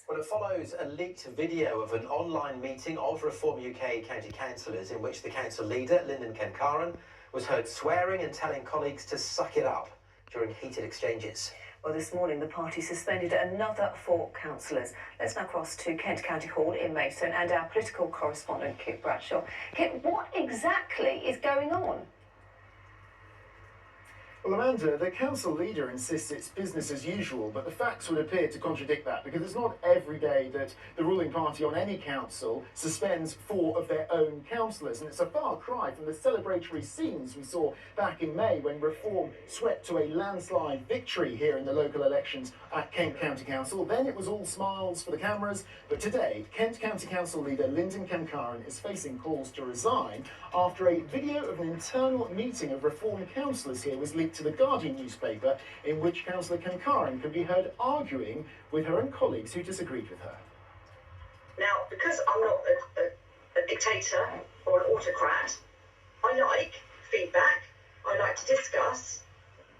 Well, it follows a leaked video of an online meeting of ReformUK county councillors in which the council leader, Linden Kemkaran, was heard swearing and telling colleagues to suck it up during heated exchanges. Well, this morning the party suspended another 4 councillors. Let's now cross to Kent County Hall in Maidstone and our political correspondent, Kit Bradshaw. Kit, what exactly is going on? Well, Amanda, the council leader insists it's business as usual, but the facts would appear to contradict that, because it's not every day that the ruling party on any council suspends 4 of their own councillors, and it's a far cry from the celebratory scenes we saw back in May when Reform swept to a landslide victory here in the local elections at Kent County Council. Then it was all smiles for the cameras, but today Kent County Council leader Linden Kemkaran is facing calls to resign after a video of an internal meeting of Reform councillors here was leaked to the Guardian newspaper, in which Councillor Kemkaran could be heard arguing with her own colleagues who disagreed with her. Now, because I'm not a dictator or an autocrat, I like feedback, I like to discuss,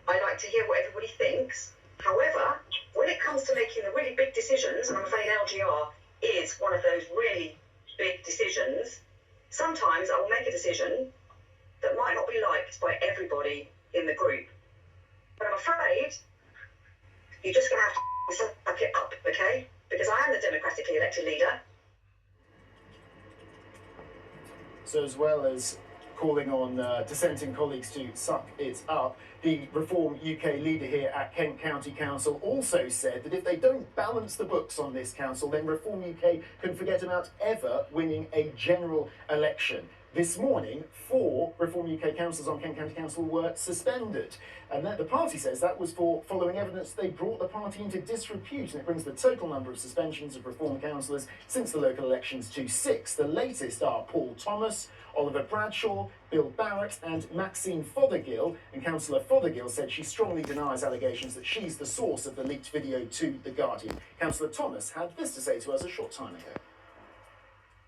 I like to hear what everybody thinks. However, when it comes to making the really big decisions, and I'm afraid LGR is one of those really big decisions, sometimes I will make a decision that might not be liked by everybody in the group. But I'm afraid you're just going to have to suck it up, okay? Because I am the democratically elected leader. So as well as calling on dissenting colleagues to suck it up, the Reform UK leader here at Kent County Council also said that if they don't balance the books on this council, then Reform UK can forget about ever winning a general election. This morning, 4 Reform UK councillors on Kent County Council were suspended, and the party says that was for following evidence they brought the party into disrepute, and it brings the total number of suspensions of Reform councillors since the local elections to 6. The latest are Paul Thomas, Oliver Bradshaw, Bill Barrett and Maxine Fothergill, and Councillor Fothergill said she strongly denies allegations that she's the source of the leaked video to The Guardian. Councillor Thomas had this to say to us a short time ago.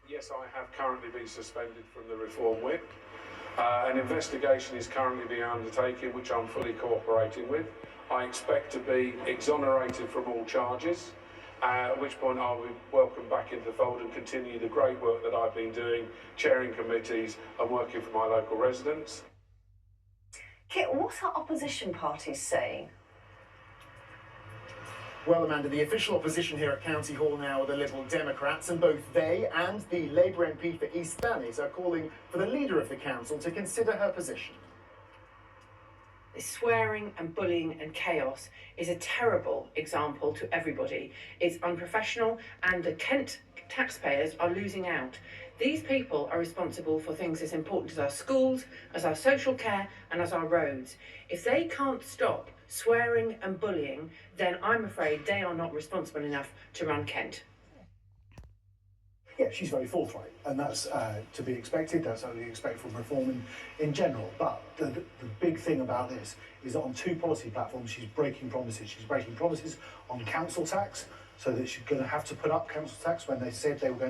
Yes, I have currently been suspended from the Reform Whip. An investigation is currently being undertaken, which I'm fully cooperating with. I expect to be exonerated from all charges, at which point I will be welcomed back into the fold and continue the great work that I've been doing, chairing committees and working for my local residents. Kit, what are opposition parties saying? Well, Amanda, the official opposition here at County Hall now are the Liberal Democrats, and both they and the Labour MP for East Thanet are calling for the leader of the council to consider her position. This swearing and bullying and chaos is a terrible example to everybody. It's unprofessional, and the Kent taxpayers are losing out. These people are responsible for things as important as our schools, as our social care and as our roads. If they can't stop swearing and bullying, then I'm afraid they are not responsible enough to run Kent. Yeah, she's very forthright, and that's to be expected. That's what we expect from Reform in general. But the big thing about this is that on 2 policy platforms, she's breaking promises. She's breaking promises on council tax, so that she's going to have to put up council tax when they said they were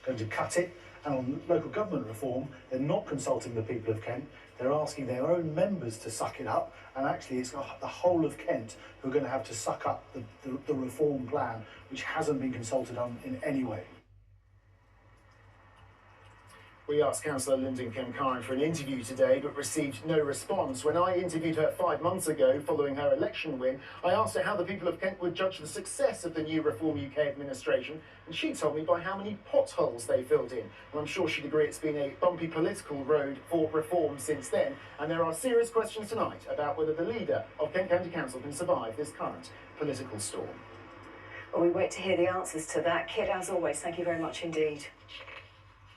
going to cut it. And on local government reform, they're not consulting the people of Kent. They're asking their own members to suck it up, and actually it's the whole of Kent who are going to have to suck up the reform plan, which hasn't been consulted on in any way. We asked Councillor Linden Kemkaran for an interview today, but received no response. When I interviewed her 5 months ago, following her election win, I asked her how the people of Kent would judge the success of the new Reform UK administration, and she told me by how many potholes they filled in. And I'm sure she'd agree it's been a bumpy political road for Reform since then, and there are serious questions tonight about whether the leader of Kent County Council can survive this current political storm. Well, we wait to hear the answers to that. Kit, as always, thank you very much indeed.